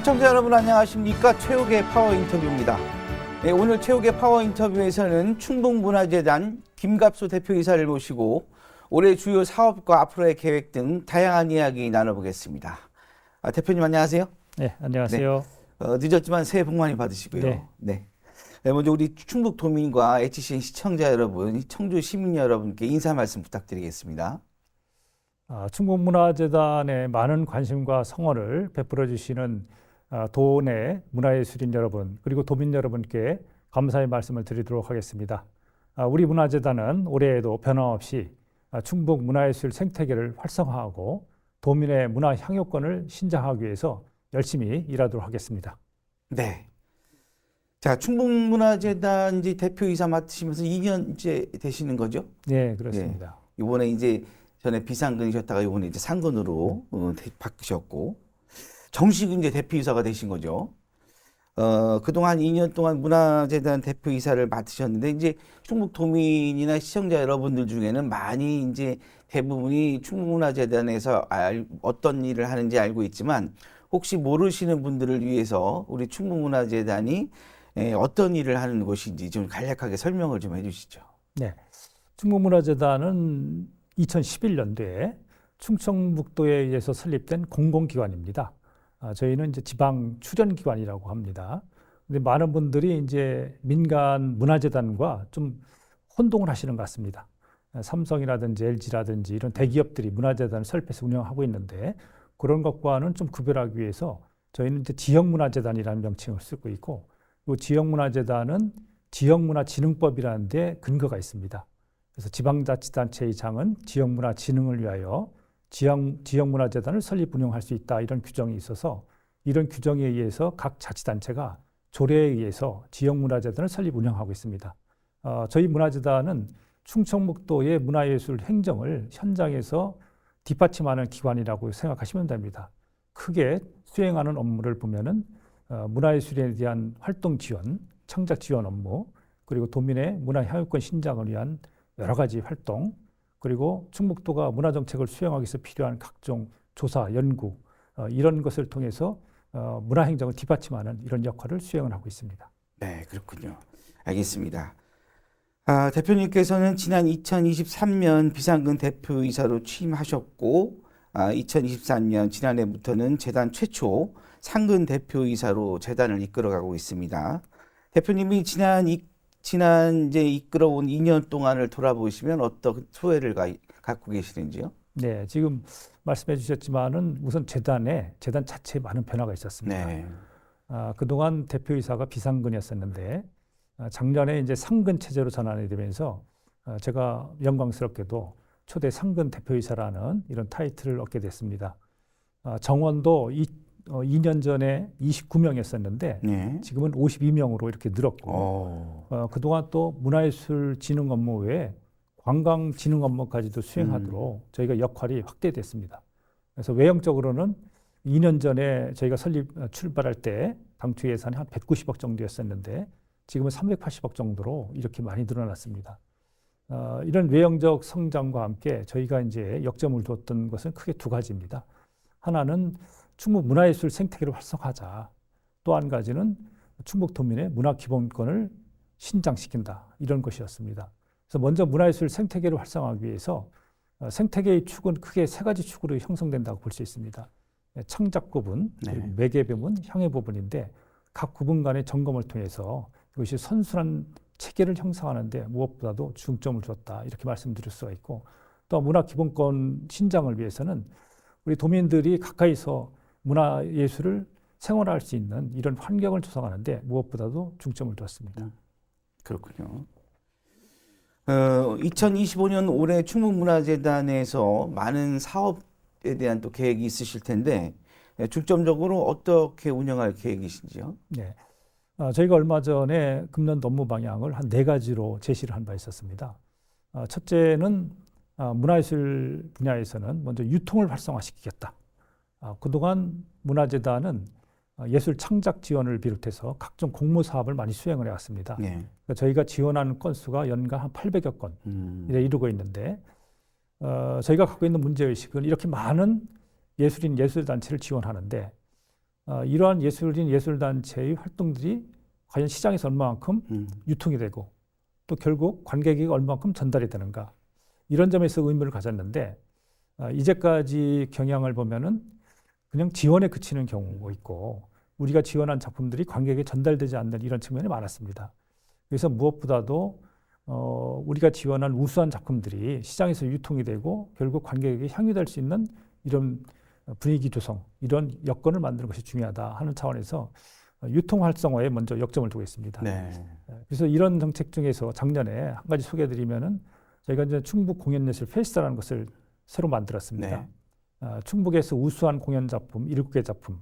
시청자 여러분 안녕하십니까? 최욱의 파워 인터뷰입니다. 네, 오늘 최욱의 파워 인터뷰에서는 충북문화재단 김갑수 대표이사를 모시고 올해 주요 사업과 앞으로의 계획 등 다양한 이야기 나눠보겠습니다. 대표님 안녕하세요. 네, 안녕하세요. 네, 늦었지만 새해 복 많이 받으시고요. 네. 네, 먼저 우리 충북도민과 HCN 시청자 여러분, 청주 시민 여러분께 인사 말씀 부탁드리겠습니다. 충북문화재단의 많은 관심과 성원을 베풀어 주시는 도내 문화예술인 여러분 그리고 도민 여러분께 감사의 말씀을 드리도록 하겠습니다. 우리 문화재단은 올해에도 변함없이 충북 문화예술 생태계를 활성화하고 도민의 문화 향유권을 신장하기 위해서 열심히 일하도록 하겠습니다. 네. 자, 충북문화재단 이제 대표이사 맡으시면서 2년째 되시는 거죠? 네, 그렇습니다. 네. 이번에 이제 전에 비상근이셨다가 이번에 이제 상근으로 바뀌셨고 정식 이제 대표이사가 되신 거죠. 그동안 2년 동안 문화재단 대표이사를 맡으셨는데 이제 충북도민이나 시청자 여러분들 중에는 많이 이제 대부분이 충북문화재단에서 어떤 일을 하는지 알고 있지만 혹시 모르시는 분들을 위해서 우리 충북문화재단이 어떤 일을 하는 곳인지 좀 간략하게 설명을 좀 해주시죠. 네, 충북문화재단은 2011년도에 충청북도에 의해서 설립된 공공기관입니다. 저희는 이제 지방 출연기관이라고 합니다. 근데 많은 분들이 이제 민간 문화재단과 좀 혼동을 하시는 것 같습니다. 삼성이라든지 LG라든지 이런 대기업들이 문화재단을 설립해서 운영하고 있는데 그런 것과는 좀 구별하기 위해서 저희는 이제 지역문화재단이라는 명칭을 쓰고 있고 이 지역문화재단은 지역문화진흥법이라는 데 근거가 있습니다. 그래서 지방자치단체의 장은 지역문화진흥을 위하여 지역문화재단을 설립 운영할 수 있다 이런 규정이 있어서 이런 규정에 의해서 각 자치단체가 조례에 의해서 지역문화재단을 설립 운영하고 있습니다. 저희 문화재단은 충청북도의 문화예술 행정을 현장에서 뒷받침하는 기관이라고 생각하시면 됩니다. 크게 수행하는 업무를 보면은 문화예술에 대한 활동 지원, 창작 지원 업무, 그리고 도민의 문화 향유권 신장을 위한 여러 가지 활동, 그리고 충북도가 문화정책을 수행하기 위해서 필요한 각종 조사, 연구 이런 것을 통해서 문화행정을 뒷받침하는 이런 역할을 수행을 하고 있습니다. 네, 그렇군요. 알겠습니다. 대표님께서는 지난 2023년 비상근 대표이사로 취임하셨고 2024년 지난해부터는 재단 최초 상근 대표이사로 재단을 이끌어가고 있습니다. 대표님이 지난 이제 이끌어온 2년 동안을 돌아보시면 어떤 소회를 갖고 계시는지요? 네, 지금 말씀해 주셨지만은 우선 재단 자체에 많은 변화가 있었습니다. 네. 그동안 대표이사가 비상근이었었는데 작년에 이제 상근 체제로 전환이 되면서 제가 영광스럽게도 초대 상근 대표이사라는 이런 타이틀을 얻게 됐습니다. 정원도 2년 전에 29명이었었는데 네. 지금은 52명으로 이렇게 늘었고 그동안 또 문화예술 진흥 업무 외에 관광 진흥 업무까지도 수행하도록 저희가 역할이 확대됐습니다. 그래서 외형적으로는 2년 전에 저희가 출발할 때 당초 예산이 한 190억 정도였었는데 지금은 380억 정도로 이렇게 많이 늘어났습니다. 이런 외형적 성장과 함께 저희가 이제 역점을 두었던 것은 크게 두 가지입니다. 하나는 충북 문화예술 생태계를 활성화하자. 또 한 가지는 충북도민의 문화기본권을 신장시킨다. 이런 것이었습니다. 그래서 먼저 문화예술 생태계를 활성화하기 위해서 생태계의 축은 크게 세 가지 축으로 형성된다고 볼 수 있습니다. 창작 부분, 그리고 매개 부분, 향해 부분인데 각 부분 간의 점검을 통해서 이것이 선순환 체계를 형성하는 데 무엇보다도 중점을 줬다. 이렇게 말씀드릴 수가 있고 또 문화기본권 신장을 위해서는 우리 도민들이 가까이서 문화예술을 생활할 수 있는 이런 환경을 조성하는데 무엇보다도 중점을 뒀습니다. 그렇군요. 2025년 올해 충북문화재단에서 많은 사업에 대한 또 계획이 있으실 텐데 중점적으로 어떻게 운영할 계획이신지요? 네, 저희가 얼마 전에 금년도 업무 방향을 한 4가지로 제시를 한 바 있었습니다. 첫째는 문화예술 분야에서는 먼저 유통을 활성화시키겠다. 그동안 문화재단은 예술 창작 지원을 비롯해서 각종 공모 사업을 많이 수행을 해왔습니다. 네. 그러니까 저희가 지원하는 건수가 연간 한 800여 건에 이르고 있는데 저희가 갖고 있는 문제의식은 이렇게 많은 예술단체를 지원하는데 이러한 예술인 예술단체의 활동들이 과연 시장에서 얼마만큼 유통이 되고 또 결국 관객에게 얼마만큼 전달이 되는가 이런 점에서 의문을 가졌는데 이제까지 경향을 보면은 그냥 지원에 그치는 경우가 있고 우리가 지원한 작품들이 관객에게 전달되지 않는 이런 측면이 많았습니다. 그래서 무엇보다도 우리가 지원한 우수한 작품들이 시장에서 유통이 되고 결국 관객에게 향유될 수 있는 이런 분위기 조성, 이런 여건을 만드는 것이 중요하다 하는 차원에서 유통 활성화에 먼저 역점을 두고 있습니다. 네. 그래서 이런 정책 중에서 작년에 한 가지 소개해드리면은 저희가 이제 충북 공연예술 페스티벌이라는 것을 새로 만들었습니다. 충북에서 우수한 공연 작품 7개 작품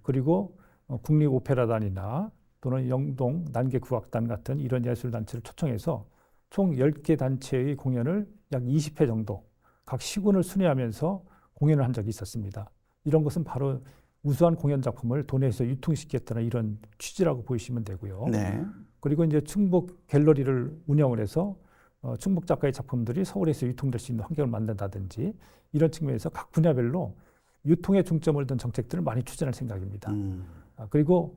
그리고 국립오페라단이나 또는 영동 난계국악단 같은 이런 예술단체를 초청해서 총 10개 단체의 공연을 약 20회 정도 각 시군을 순회하면서 공연을 한 적이 있었습니다. 이런 것은 바로 우수한 공연 작품을 도내에서 유통시켰다는 이런 취지라고 보시면 되고요. 네. 그리고 이제 충북 갤러리를 운영을 해서 충북 작가의 작품들이 서울에서 유통될 수 있는 환경을 만든다든지 이런 측면에서 각 분야별로 유통에 중점을 둔 정책들을 많이 추진할 생각입니다. 그리고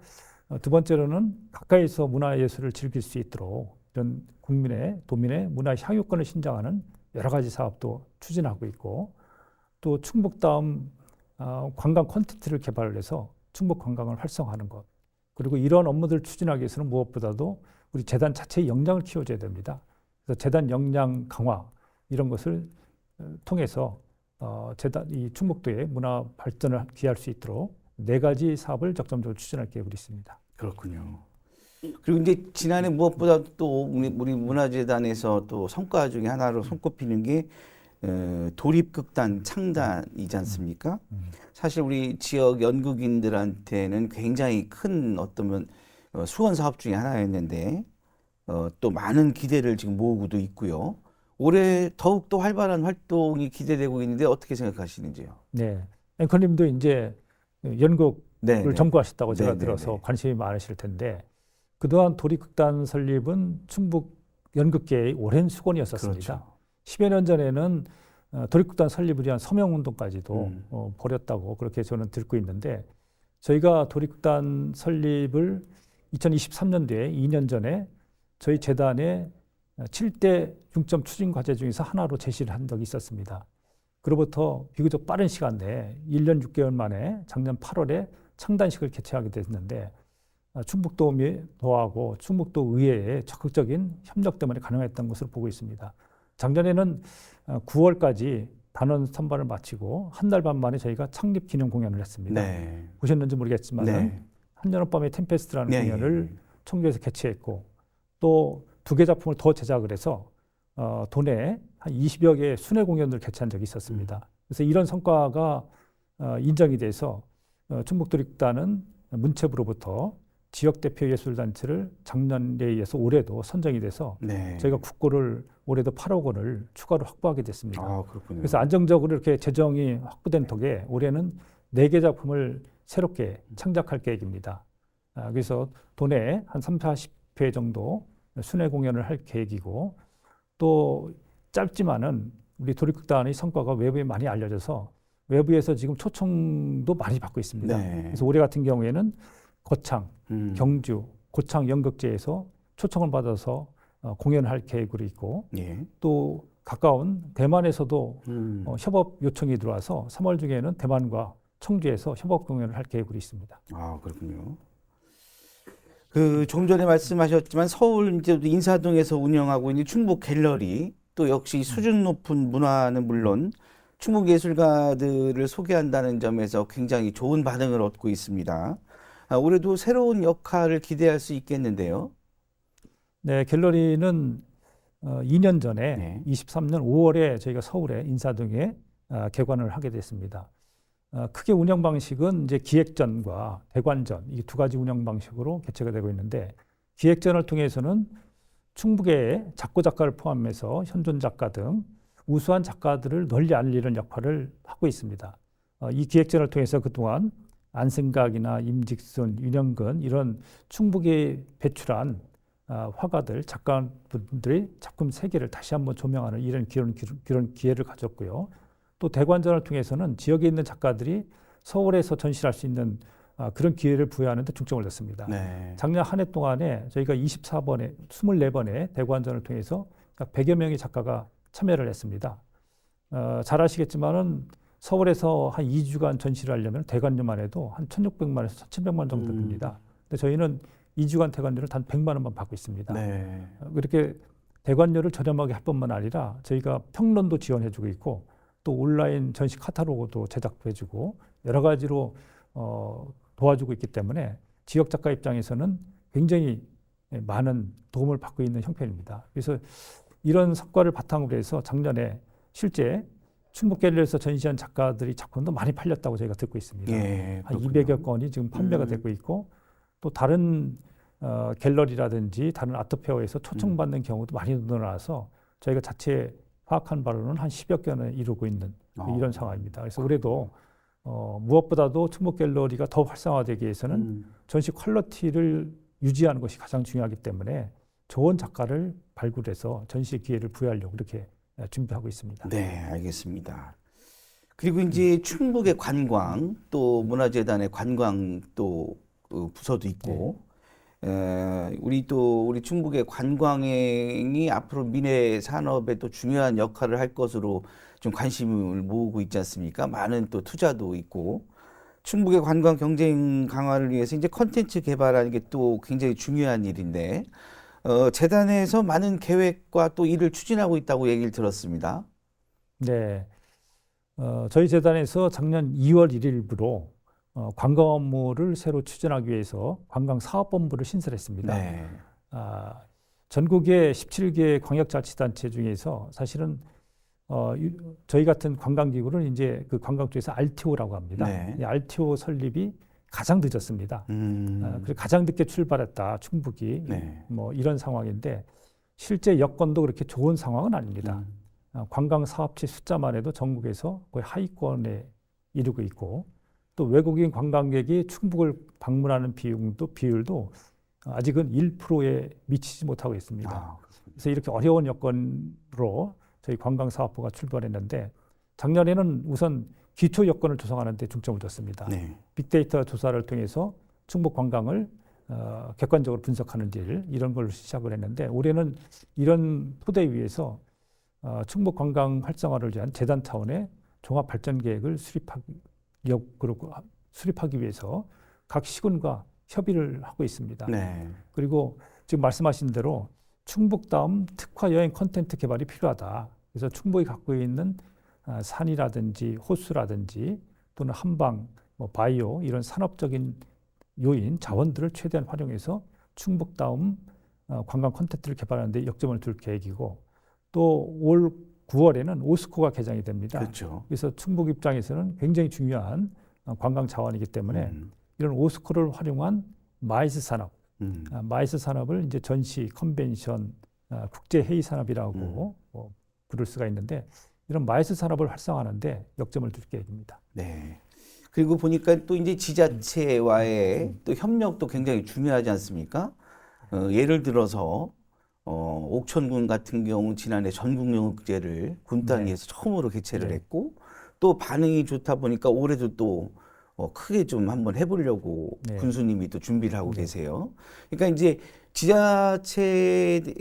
두 번째로는 가까이서 문화예술을 즐길 수 있도록 이런 국민의, 도민의 문화 향유권을 신장하는 여러 가지 사업도 추진하고 있고 또 충북다움 관광 콘텐츠를 개발을 해서 충북 관광을 활성화하는 것 그리고 이런 업무들을 추진하기 위해서는 무엇보다도 우리 재단 자체의 역량을 키워줘야 됩니다. 그래서 재단 역량 강화 이런 것을 통해서 재단 이 충북도의 문화 발전을 기할 수 있도록 4가지 사업을 적점적으로 추진할 계획이 있습니다. 그렇군요. 그리고 이제 지난해 무엇보다 또 우리 문화재단에서 또 성과 중에 하나로 손꼽히는 게 도립극단 창단이지 않습니까? 사실 우리 지역 연극인들한테는 굉장히 큰 어떤 수원 사업 중에 하나였는데 또 많은 기대를 지금 모으고도 있고요. 올해 더욱더 활발한 활동이 기대되고 있는데 어떻게 생각하시는지요? 네, 앵커님도 이제 연극을 전공하셨다고 제가 들어서 네네네. 관심이 많으실 텐데 그동안 도립극단 설립은 충북 연극계의 오랜 수건이었었습니다. 그렇죠. 10여 년 전에는 도립극단 설립을 위한 서명운동까지도 벌였다고 그렇게 저는 듣고 있는데 저희가 도립극단 설립을 2023년도에 2년 전에 저희 재단의 7대 중점 추진 과제 중에서 하나로 제시를 한 적이 있었습니다. 그로부터 비교적 빠른 시간 내에 1년 6개월 만에 작년 8월에 창단식을 개최하게 됐는데 충북도하고 충북도 의회의 적극적인 협력 때문에 가능했던 것으로 보고 있습니다. 작년에는 9월까지 단원 선발을 마치고 한 달 반 만에 저희가 창립 기념 공연을 했습니다. 네. 보셨는지 모르겠지만 한여름밤의 템페스트라는 공연을 청주에서 개최했고 또 2개 작품을 더 제작을 해서 도내에 한 20여 개의 순회 공연을 개최한 적이 있었습니다. 그래서 이런 성과가 인정이 돼서 충북도립극단은 문체부로부터 지역 대표 예술단체를 작년에 이어서 올해도 선정이 돼서 저희가 국고를 올해도 8억 원을 추가로 확보하게 됐습니다. 그렇군요. 그래서 안정적으로 이렇게 재정이 확보된 덕에 올해는 4개 작품을 새롭게 창작할 계획입니다. 그래서 도내에 한 30-40회 정도 순회 공연을 할 계획이고 또 짧지만은 우리 도립극단의 성과가 외부에 많이 알려져서 외부에서 지금 초청도 많이 받고 있습니다. 그래서 올해 같은 경우에는 거창, 경주, 고창 연극제에서 초청을 받아서 공연을 할 계획으로 있고 또 가까운 대만에서도 협업 요청이 들어와서 3월 중에는 대만과 청주에서 협업 공연을 할 계획으로 있습니다. 그렇군요. 좀 전에 말씀하셨지만 서울 이제 인사동에서 운영하고 있는 충북 갤러리 또 역시 수준 높은 문화는 물론 충북 예술가들을 소개한다는 점에서 굉장히 좋은 반응을 얻고 있습니다. 올해도 새로운 역할을 기대할 수 있겠는데요. 네, 갤러리는 2년 전에 23년 5월에 저희가 서울의 인사동에 개관을 하게 됐습니다. 크게 운영 방식은 이제 기획전과 대관전 이 2가지 운영 방식으로 개최가 되고 있는데 기획전을 통해서는 충북의 작고 작가를 포함해서 현존 작가 등 우수한 작가들을 널리 알리는 역할을 하고 있습니다. 이 기획전을 통해서 그동안 안승각이나 임직순, 윤영근 이런 충북에 배출한 화가들, 작가분들의 작품 세계를 다시 한번 조명하는 이런 기회를 가졌고요. 또 대관전을 통해서는 지역에 있는 작가들이 서울에서 전시할 수 있는 그런 기회를 부여하는 데 중점을 뒀습니다. 네. 작년 한 해 동안에 저희가 24번의 대관전을 통해서 약 100여 명의 작가가 참여를 했습니다. 잘 아시겠지만은 서울에서 한 2주간 전시를 하려면 대관료만 해도 한 1,600만에서 1,700만 정도 듭니다. 근데 저희는 2주간 대관료를 단 100만 원만 받고 있습니다. 네. 그렇게 대관료를 저렴하게 할 뿐만 아니라 저희가 평론도 지원해주고 있고 또 온라인 전시 카탈로그도 제작도 해주고 여러 가지로 도와주고 있기 때문에 지역 작가 입장에서는 굉장히 많은 도움을 받고 있는 형편입니다. 그래서 이런 성과를 바탕으로 해서 작년에 실제 충북갤러리에서 전시한 작가들이 작품도 많이 팔렸다고 저희가 듣고 있습니다. 예, 한 그렇군요. 200여 건이 지금 판매가 되고 있고 또 다른 갤러리라든지 다른 아트페어에서 초청받는 경우도 많이 늘어나서 저희가 자체 파악한 바로는 한 10여 건에 이르고 있는 이런 상황입니다. 그래서 올해도 무엇보다도 충북갤러리가 더 활성화되기 위해서는 전시 퀄리티를 유지하는 것이 가장 중요하기 때문에 좋은 작가를 발굴해서 전시 기회를 부여하려고 이렇게 준비하고 있습니다. 네, 알겠습니다. 그리고 이제 충북의 관광 또 문화재단의 관광 또 부서도 있고 우리 충북의 관광이 앞으로 미래 산업에 또 중요한 역할을 할 것으로 좀 관심을 모으고 있지 않습니까? 많은 또 투자도 있고 충북의 관광 경쟁 강화를 위해서 이제 컨텐츠 개발하는 게 또 굉장히 중요한 일인데 재단에서 많은 계획과 또 일을 추진하고 있다고 얘기를 들었습니다. 네, 저희 재단에서 작년 2월 1일부로 관광 업무를 새로 추진하기 위해서 관광사업본부를 신설했습니다. 네. 전국의 17개 광역자치단체 중에서 사실은 저희 같은 관광기구는 이제 그 관광 쪽에서 RTO라고 합니다. 네. 이 RTO 설립이 가장 늦었습니다. 그리고 가장 늦게 출발했다, 충북이. 네. 뭐 이런 상황인데 실제 여건도 그렇게 좋은 상황은 아닙니다. 관광 사업체 숫자만 해도 전국에서 거의 하위권에 이르고 있고 또 외국인 관광객이 충북을 방문하는 비율도 아직은 1%에 미치지 못하고 있습니다. 그래서 이렇게 어려운 여건으로 저희 관광사업부가 출발했는데 작년에는 우선 기초 여건을 조성하는 데 중점을 뒀습니다. 네. 빅데이터 조사를 통해서 충북 관광을 객관적으로 분석하는 일 이런 걸 시작을 했는데 올해는 이런 토대 위에서 충북 관광 활성화를 위한 재단 차원의 종합 발전 계획을 수립하기 위해서 각 시군과 협의를 하고 있습니다. 네. 그리고 지금 말씀하신 대로 충북다움 특화 여행 콘텐츠 개발이 필요하다. 그래서 충북이 갖고 있는 산이라든지 호수라든지 또는 한방, 바이오 이런 산업적인 요인, 자원들을 최대한 활용해서 충북다움 관광 콘텐츠를 개발하는 데 역점을 둘 계획이고 또 올 9월에는 오스코가 개장이 됩니다. 그렇죠. 그래서 충북 입장에서는 굉장히 중요한 관광 자원이기 때문에 이런 오스코를 활용한 마이스 산업, 마이스 산업을 이제 전시, 컨벤션, 국제 회의 산업이라고 부를 수가 있는데 이런 마이스 산업을 활성화하는데 역점을 둘 계획입니다. 네. 그리고 보니까 또 이제 지자체와의 또 협력도 굉장히 중요하지 않습니까? 예를 들어서 옥천군 같은 경우 지난해 전국영역제를 군 단위에서 처음으로 개최를 했고 또 반응이 좋다 보니까 올해도 또 크게 좀 한번 해보려고 군수님이 또 준비를 하고 계세요. 그러니까 이제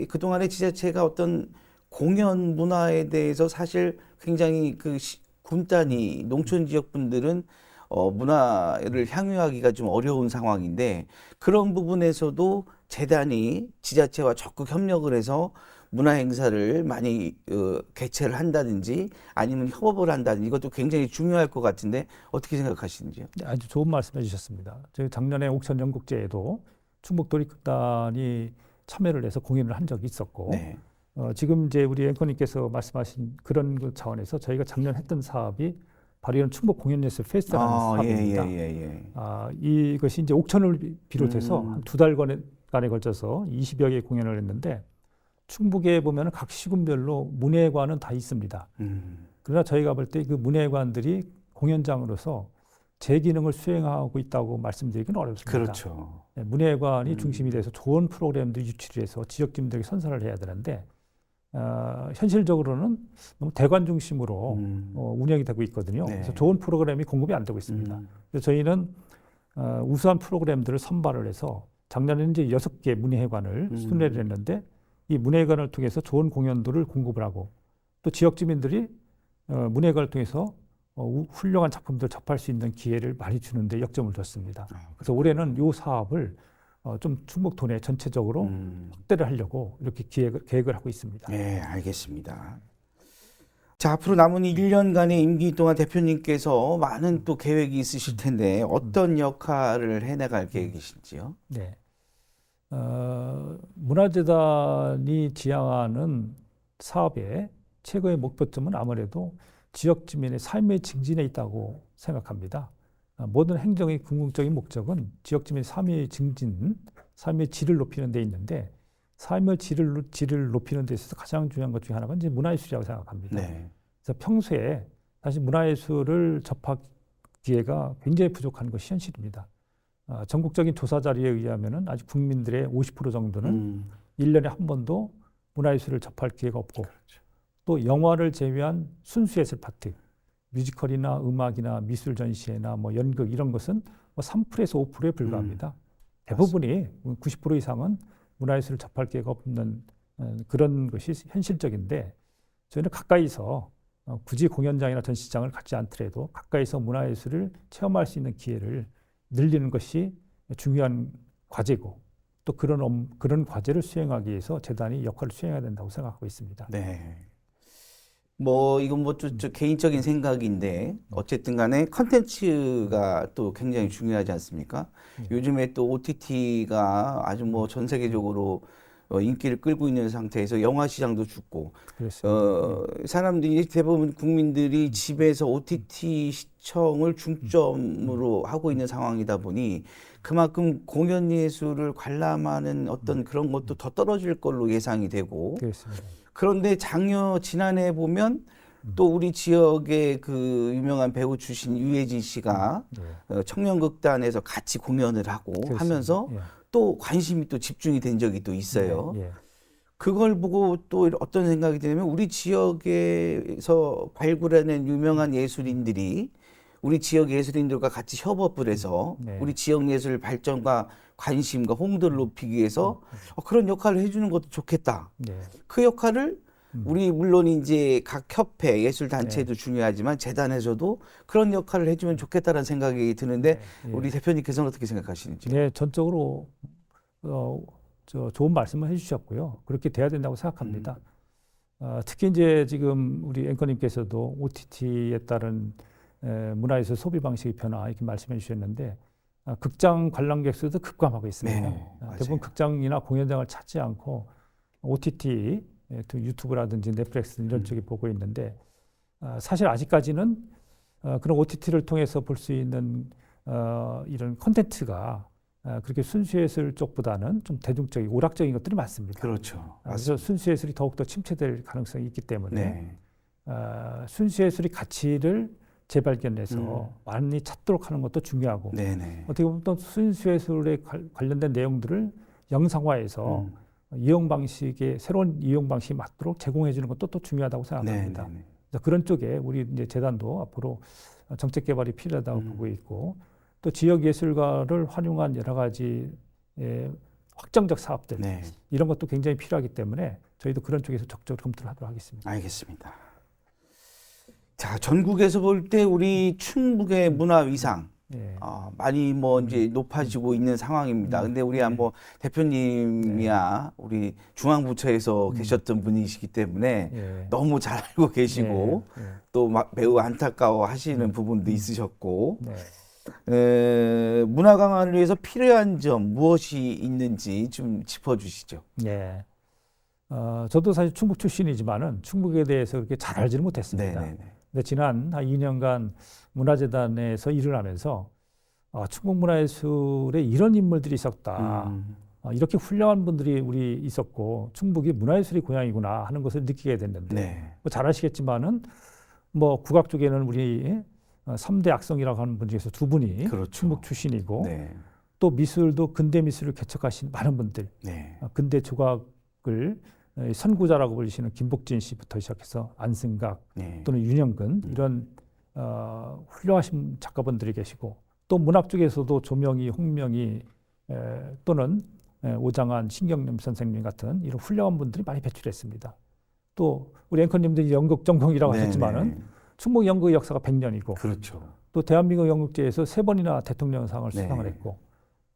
그동안에 지자체가 어떤 공연 문화에 대해서 사실 굉장히 군 단위 농촌 지역 분들은 문화를 향유하기가 좀 어려운 상황인데 그런 부분에서도 재단이 지자체와 적극 협력을 해서 문화 행사를 많이 개최를 한다든지 아니면 협업을 한다든지 이것도 굉장히 중요할 것 같은데 어떻게 생각하시는지요? 네, 아주 좋은 말씀해 주셨습니다. 저희 작년에 옥천 연국제에도 충북 도립극단이 참여를 해서 공연을 한 적이 있었고 지금 이제 우리 앵커님께서 말씀하신 그런 그 차원에서 저희가 작년 했던 사업이 바로 이런 충북 공연예술 페스티벌이라는 사업입니다. 이것이 이제 옥천을 비롯해서 한 2달간에 걸쳐서 20여 개의 공연을 했는데 충북에 보면 각 시군별로 문예관은 다 있습니다. 그러나 저희가 볼 때 그 문예관들이 공연장으로서 제 기능을 수행하고 있다고 말씀드리기는 어렵습니다. 그렇죠. 네, 문예관이 중심이 돼서 좋은 프로그램들 유치를 해서 지역 주민들에게 선사를 해야 되는데 현실적으로는 너무 대관 중심으로 운영이 되고 있거든요. 그래서 좋은 프로그램이 공급이 안 되고 있습니다. 그래서 저희는 우수한 프로그램들을 선발을 해서 작년에는 이제 6개 문예회관을 순회를 했는데 이 문예회관을 통해서 좋은 공연들을 공급을 하고 또 지역 주민들이 문예회관을 통해서 훌륭한 작품들을 접할 수 있는 기회를 많이 주는데 역점을 뒀습니다. 그래서 올해는 이 사업을 좀 충북 도내 전체적으로 확대를 하려고 이렇게 계획을 하고 있습니다. 네, 알겠습니다. 자, 앞으로 남은 1년간의 임기 동안 대표님께서 많은 또 계획이 있으실 텐데 어떤 역할을 해나갈 계획이신지요? 네. 문화재단이 지향하는 사업의 최고의 목표점은 아무래도 지역 주민의 삶의 증진에 있다고 생각합니다. 모든 행정의 궁극적인 목적은 지역 주민의 삶의 증진, 삶의 질을 높이는 데 있는데 삶의 질을 높이는 데 있어서 가장 중요한 것 중에 하나가 이제 문화예술이라고 생각합니다. 네. 그래서 평소에 사실 문화예술을 접할 기회가 굉장히 부족한 것이 현실입니다. 전국적인 조사 자료에 의하면은 아직 국민들의 50% 정도는 1년에 한 번도 문화예술을 접할 기회가 없고 그렇죠. 또 영화를 제외한 순수예술 파트, 뮤지컬이나 음악이나 미술 전시회나 뭐 연극 이런 것은 뭐 3%에서 5%에 불과합니다. 대부분이 90% 이상은 문화예술을 접할 기회가 없는 그런 것이 현실적인데 저희는 가까이서 굳이 공연장이나 전시장을 갖지 않더라도 가까이서 문화예술을 체험할 수 있는 기회를 늘리는 것이 중요한 과제고 또 그런 과제를 수행하기 위해서 재단이 역할을 수행해야 된다고 생각하고 있습니다. 네. 뭐 이건 뭐 좀 개인적인 생각인데 어쨌든 간에 컨텐츠가 또 굉장히 중요하지 않습니까? 요즘에 또 OTT가 아주 뭐 전 세계적으로 인기를 끌고 있는 상태에서 영화 시장도 죽고 사람들이 대부분 국민들이 집에서 OTT 시청을 중점으로 하고 있는 상황이다 보니 그만큼 공연 예술을 관람하는 어떤 그런 것도 더 떨어질 걸로 예상이 되고 그렇습니다. 그런데 지난해 보면 또 우리 지역의 그 유명한 배우 출신 유해진 씨가 청년극단에서 같이 공연을 하고 그렇습니다. 하면서 또 관심이 또 집중이 된 적이 또 있어요. 그걸 보고 또 어떤 생각이 드냐면 우리 지역에서 발굴하는 유명한 예술인들이 우리 지역 예술인들과 같이 협업을 해서 우리 지역 예술 발전과 관심과 홍도를 높이기 위해서 그런 역할을 해주는 것도 좋겠다. 그 역할을 우리 물론 이제 각 협회 예술 단체도 중요하지만 재단에서도 그런 역할을 해주면 좋겠다라는 생각이 드는데 우리 대표님께서는 어떻게 생각하시는지? 네, 전적으로 좋은 말씀을 해주셨고요. 그렇게 돼야 된다고 생각합니다. 특히 이제 지금 우리 앵커님께서도 OTT에 따른 문화예술 소비 방식의 변화 이렇게 말씀해 주셨는데 극장 관람객 수도 급감하고 있습니다. 대부분 극장이나 공연장을 찾지 않고 OTT, 유튜브라든지 넷플릭스 이런 쪽에 보고 있는데 사실 아직까지는 그런 OTT를 통해서 볼 수 있는 이런 콘텐츠가 그렇게 순수예술 쪽보다는 좀 대중적이고 오락적인 것들이 많습니다. 그렇죠. 그래서 순수예술이 더욱더 침체될 가능성이 있기 때문에 순수예술의 가치를 재발견해서 많이 찾도록 하는 것도 중요하고 어떻게 보면 또 순수예술에 관련된 내용들을 영상화해서 이용 방식의 새로운 이용 방식이 맞도록 제공해 주는 것도 또 중요하다고 생각합니다. 그래서 그런 쪽에 우리 이제 재단도 앞으로 정책 개발이 필요하다고 보고 있고 또 지역 예술가를 활용한 여러 가지 확장적 사업들 이런 것도 굉장히 필요하기 때문에 저희도 그런 쪽에서 적극적으로 검토를 하도록 하겠습니다. 알겠습니다. 자, 전국에서 볼 때 우리 충북의 문화 위상 많이 뭐 이제 높아지고 있는 상황입니다. 근데 우리 뭐 대표님이야 우리 중앙부처에서 계셨던 분이시기 때문에 너무 잘 알고 계시고 또 매우 안타까워 하시는 부분도 있으셨고 문화 강화를 위해서 필요한 점 무엇이 있는지 좀 짚어주시죠. 저도 사실 충북 출신이지만은 충북에 대해서 그렇게 잘 알지는 못했습니다. 근데 지난 한 2년간 문화재단에서 일을 하면서 충북 문화예술에 이런 인물들이 있었다. 이렇게 훌륭한 분들이 우리 있었고 충북이 문화예술의 고향이구나 하는 것을 느끼게 됐는데 뭐 잘 아시겠지만은 뭐 국악 쪽에는 우리 3대 악성이라고 하는 분 중에서 2분이 충북 출신이고 또 미술도 근대 미술을 개척하신 많은 분들 근대 조각을 선구자라고 불리시는 김복진 씨부터 시작해서 안승각 또는 윤영근 이런 훌륭하신 작가분들이 계시고 또 문학 쪽에서도 조명희, 홍명희 또는 오장한, 신경림 선생님 같은 이런 훌륭한 분들이 많이 배출했습니다. 또 우리 앵커님들이 연극 전공이라고 하셨지만은 충북 연극의 역사가 100년이고 그렇죠. 또 대한민국 연극제에서 3번이나 대통령상을 수상을 했고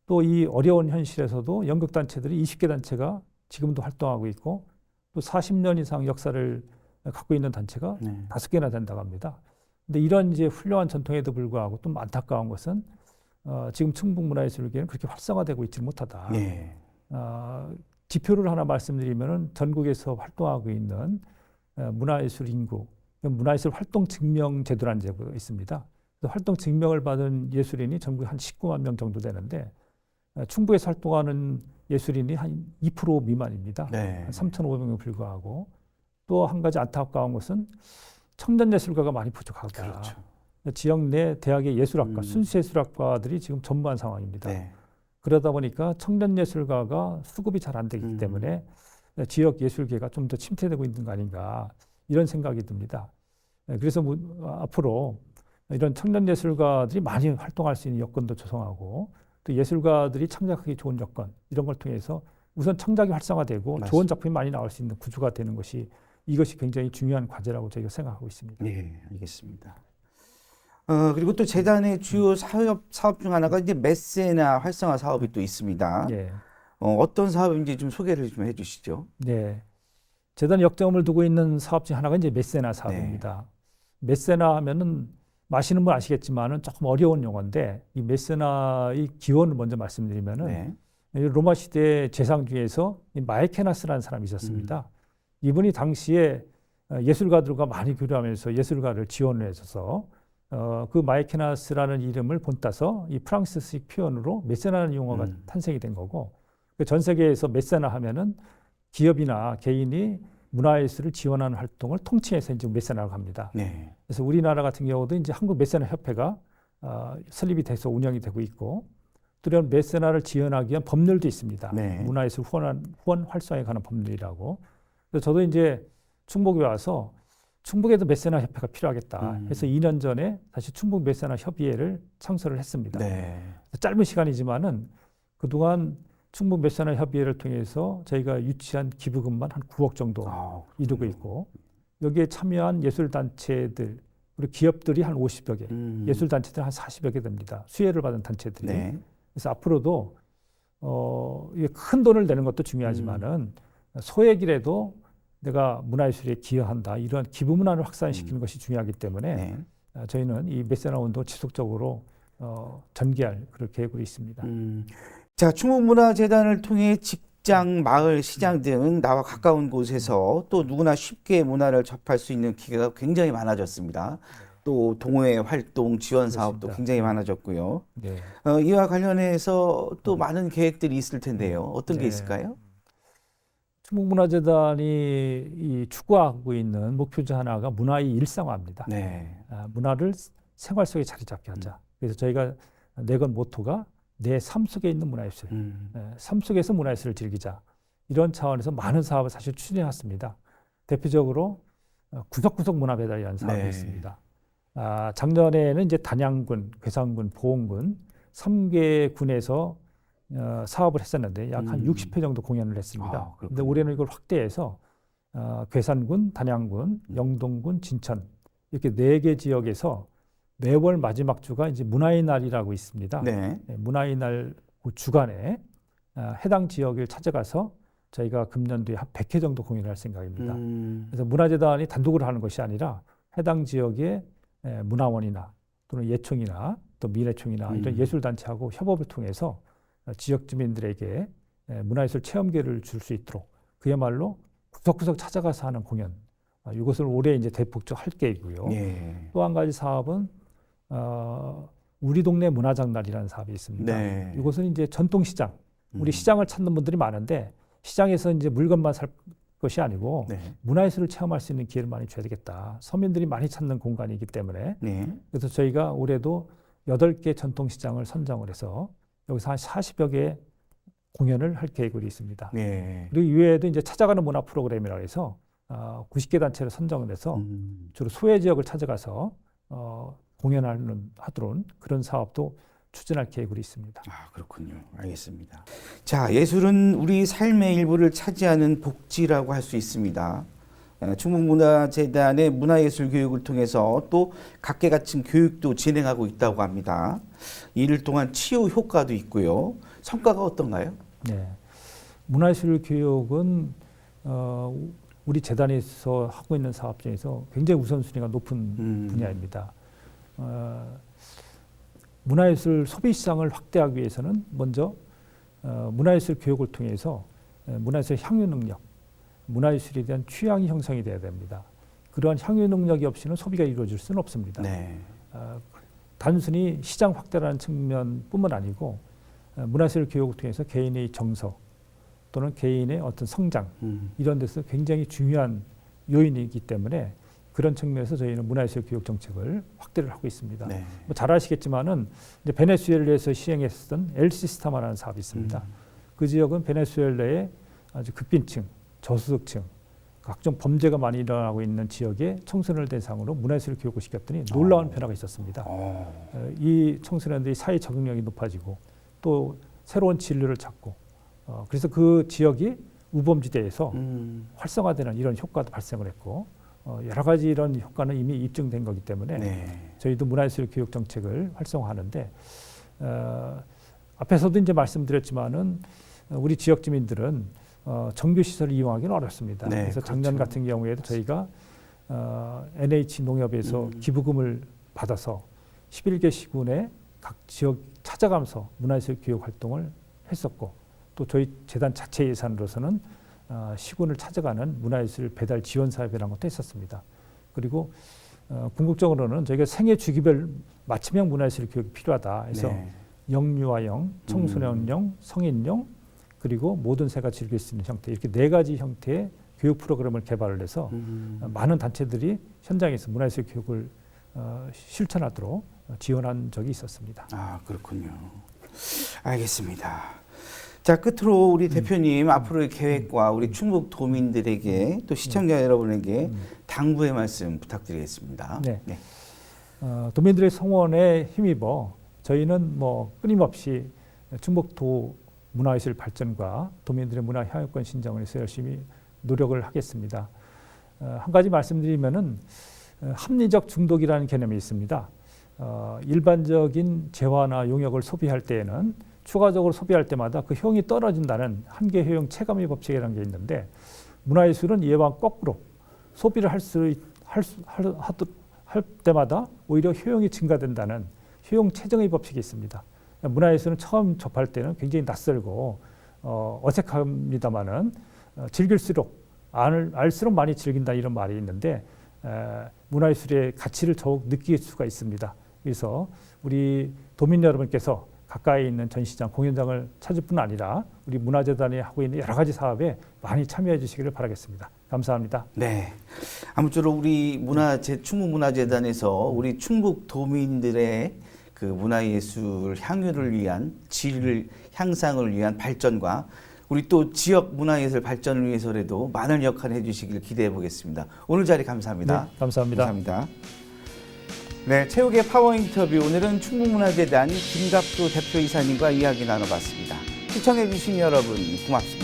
또 이 어려운 현실에서도 연극단체들이 20개 단체가 지금도 활동하고 있고 또 40년 이상 역사를 갖고 있는 단체가 5개나 된다고 합니다. 근데 이런 이제 훌륭한 전통에도 불구하고 좀 안타까운 것은 지금 충북문화예술계는 그렇게 활성화되고 있지 못하다. 지표를 하나 말씀드리면은 전국에서 활동하고 있는 문화예술 인구, 문화예술 활동 증명 제도라는 제도가 있습니다. 활동 증명을 받은 예술인이 전국에 한 19만 명 정도 되는데 충북에서 활동하는 예술인이 한 2% 미만입니다. 한 3,500명 불과하고 또 한 가지 안타까운 것은 청년 예술가가 많이 부족하다. 그렇죠. 지역 내 대학의 예술학과, 순수예술학과들이 지금 전무한 상황입니다. 그러다 보니까 청년 예술가가 수급이 잘 안 되기 때문에 지역 예술계가 좀 더 침체되고 있는 거 아닌가 이런 생각이 듭니다. 그래서 앞으로 이런 청년 예술가들이 많이 활동할 수 있는 여건도 조성하고 또 예술가들이 창작하기 좋은 여건 이런 걸 통해서 우선 창작이 활성화되고 맞습니다. 좋은 작품이 많이 나올 수 있는 구조가 되는 것이 이것이 굉장히 중요한 과제라고 저희가 생각하고 있습니다. 네, 알겠습니다. 그리고 또 재단의 주요 사업 중 하나가 이제 메세나 활성화 사업이 또 있습니다. 어떤 사업인지 좀 소개를 좀 해주시죠. 네, 재단이 역점을 두고 있는 사업 중 하나가 이제 메세나 사업입니다. 메세나 하면은 아시는 분 아시겠지만은 조금 어려운 용어인데 이 메세나의 기원을 먼저 말씀드리면은 로마 시대 재상 중에서 이 마에케나스라는 사람이 있었습니다. 이분이 당시에 예술가들과 많이 교류하면서 예술가를 지원을 해줘서 그 마에케나스라는 이름을 본따서 이 프랑스식 표현으로 메세나라는 용어가 탄생이 된 거고 전 세계에서 메세나 하면은 기업이나 개인이 문화예술을 지원하는 활동을 통칭해서 이제 메세나라고 합니다. 그래서 우리나라 같은 경우도 이제 한국 메세나 협회가 설립이 돼서 운영이 되고 있고 또 이런 메세나를 지원하기 위한 법률도 있습니다. 문화예술 후원 활성화에 관한 법률이라고. 그래서 저도 이제 충북에 와서 충북에도 메세나 협회가 필요하겠다 해서 2년 전에 다시 충북 메세나 협의회를 창설을 했습니다. 짧은 시간이지만은 그동안 충북 메세나 협의회를 통해서 저희가 유치한 기부금만 한 9억 정도 이루고 있고 여기에 참여한 예술단체들 그리고 기업들이 한 50여 개, 예술단체들 한 40여 개 됩니다. 수혜를 받은 단체들이. 그래서 앞으로도 이게 큰 돈을 내는 것도 중요하지만은 소액이라도 내가 문화예술에 기여한다. 이런 기부 문화를 확산시키는 것이 중요하기 때문에 저희는 이 메세나 운동을 지속적으로 전개할 그런 계획으로 있습니다. 자, 충북문화재단을 통해 직장, 마을, 시장 등 나와 가까운 곳에서 또 누구나 쉽게 문화를 접할 수 있는 기회가 굉장히 많아졌습니다. 또 동호회 활동 지원 사업도 굉장히 많아졌고요. 이와 관련해서 또 많은 계획들이 있을 텐데요. 어떤 게 있을까요? 충북문화재단이 추구하고 있는 목표 중 하나가 문화의 일상화입니다. 문화를 생활 속에 자리 잡게 하자. 그래서 저희가 내건 모토가 내 삶 속에 있는 문화예술, 삶 속에서 문화예술을 즐기자. 이런 차원에서 많은 사업을 사실 추진해왔습니다. 대표적으로 구석구석 문화배달이라는 사업이 있습니다. 작년에는 이제 단양군, 괴산군, 보은군 3개 군에서 사업을 했었는데 약 한 60회 정도 공연을 했습니다. 그런데 올해는 이걸 확대해서 괴산군, 단양군, 영동군, 진천 이렇게 4개 지역에서 매월 마지막 주가 이제 문화의 날이라고 있습니다. 문화의 날 그 주간에 해당 지역을 찾아가서 저희가 금년도에 한 100회 정도 공연을 할 생각입니다. 그래서 문화재단이 단독으로 하는 것이 아니라 해당 지역의 문화원이나 또는 예총이나 또 미래총이나 이런 예술단체하고 협업을 통해서 지역 주민들에게 문화예술 체험기회를 줄 수 있도록 그야말로 구석구석 찾아가서 하는 공연 이것을 올해 이제 대폭적으로 할 계획이고요. 또 한 가지 사업은 우리 동네 문화장날이라는 사업이 있습니다. 이것은 이제 전통시장, 우리 시장을 찾는 분들이 많은데 시장에서 이제 물건만 살 것이 아니고 문화예술을 체험할 수 있는 기회를 많이 줘야 되겠다. 서민들이 많이 찾는 공간이기 때문에 그래서 저희가 올해도 8개 전통시장을 선정을 해서 여기서 한 40여 개의 공연을 할 계획으로 있습니다. 그리고 이외에도 이제 찾아가는 문화 프로그램이라고 해서 90개 단체를 선정을 해서 주로 소외 지역을 찾아가서 공연하는 하도록 그런 사업도 추진할 계획으로 있습니다. 아, 그렇군요. 알겠습니다. 자, 예술은 우리 삶의 일부를 차지하는 복지라고 할 수 있습니다. 충북문화재단의 문화예술 교육을 통해서 또 각계각층 교육도 진행하고 있다고 합니다. 이를 통한 치유 효과도 있고요. 성과가 어떤가요? 네, 문화예술 교육은 우리 재단에서 하고 있는 사업 중에서 굉장히 우선순위가 높은 분야입니다. 문화예술 소비 시장을 확대하기 위해서는 먼저 문화예술 교육을 통해서 문화예술 향유 능력, 문화예술에 대한 취향이 형성이 돼야 됩니다. 그러한 향유 능력이 없이는 소비가 이루어질 수는 없습니다. 네. 단순히 시장 확대라는 측면뿐만 아니고 문화예술 교육을 통해서 개인의 정서 또는 개인의 어떤 성장 이런 데서 굉장히 중요한 요인이기 때문에 그런 측면에서 저희는 문화예술 교육 정책을 확대를 하고 있습니다. 네. 뭐 잘 아시겠지만은 이제 베네수엘라에서 시행했었던 엘시스타마라는 사업이 있습니다. 그 지역은 베네수엘라의 아주 극빈층, 저소득층, 각종 범죄가 많이 일어나고 있는 지역의 청소년을 대상으로 문화예술 교육을 시켰더니 놀라운 변화가 있었습니다. 이 청소년들이 사회 적응력이 높아지고 또 새로운 진로를 찾고 그래서 그 지역이 우범지대에서 활성화되는 이런 효과도 발생을 했고 여러 가지 이런 효과는 이미 입증된 거기 때문에 네. 저희도 문화예술 교육 정책을 활성화하는데 앞에서도 이제 말씀드렸지만은 우리 지역 주민들은 정규 시설을 이용하기는 어렵습니다. 네, 그래서 작년 그렇죠. 같은 경우에도 저희가 NH 농협에서 기부금을 받아서 11개 시군에 각 지역 찾아가면서 문화예술 교육 활동을 했었고 또 저희 재단 자체 예산으로서는 시군을 찾아가는 문화예술 배달 지원 사업이라는 것도 했었습니다. 그리고 궁극적으로는 저희가 생애 주기별 맞춤형 문화예술 교육이 필요하다 해서 네. 영유아형, 청소년용, 성인용 그리고 모든 새가 즐길 수 있는 형태 이렇게 4가지 형태의 교육 프로그램을 개발을 해서 많은 단체들이 현장에서 문화예술 교육을 실천하도록 지원한 적이 있었습니다. 아, 그렇군요. 알겠습니다. 자, 끝으로 우리 대표님 앞으로의 계획과 우리 충북 도민들에게 또 시청자 여러분에게 당부의 말씀 부탁드리겠습니다. 네. 도민들의 성원에 힘입어 저희는 뭐 끊임없이 충북도 문화예술 발전과 도민들의 문화 향유권 신장을 위해서 열심히 노력을 하겠습니다. 한 가지 말씀드리면은 합리적 중독이라는 개념이 있습니다. 일반적인 재화나 용역을 소비할 때에는 추가적으로 소비할 때마다 그 효용이 떨어진다는 한계 효용 체감의 법칙이라는 게 있는데 문화예술은 이와 거꾸로 소비를 할 때마다 오히려 효용이 증가된다는 효용 체정의 법칙이 있습니다. 문화예술은 처음 접할 때는 굉장히 낯설고 어색합니다만은 즐길수록 알수록 많이 즐긴다 이런 말이 있는데 문화예술의 가치를 더욱 느낄 수가 있습니다. 그래서 우리 도민 여러분께서 가까이 있는 전시장, 공연장을 찾을 뿐 아니라 우리 문화재단이 하고 있는 여러 가지 사업에 많이 참여해 주시기를 바라겠습니다. 감사합니다. 네. 아무쪼록 우리 충북문화재단에서 우리 충북 도민들의 그 문화예술 향유를 위한 질 향상을 위한 발전과 우리 또 지역 문화예술 발전을 위해서라도 많은 역할을 해주시길 기대해 보겠습니다. 오늘 자리 감사합니다. 네, 감사합니다. 감사합니다. 네, 체육의 파워 인터뷰 오늘은 충북문화재단 김갑수 대표이사님과 이야기 나눠봤습니다. 시청해 주신 여러분 고맙습니다.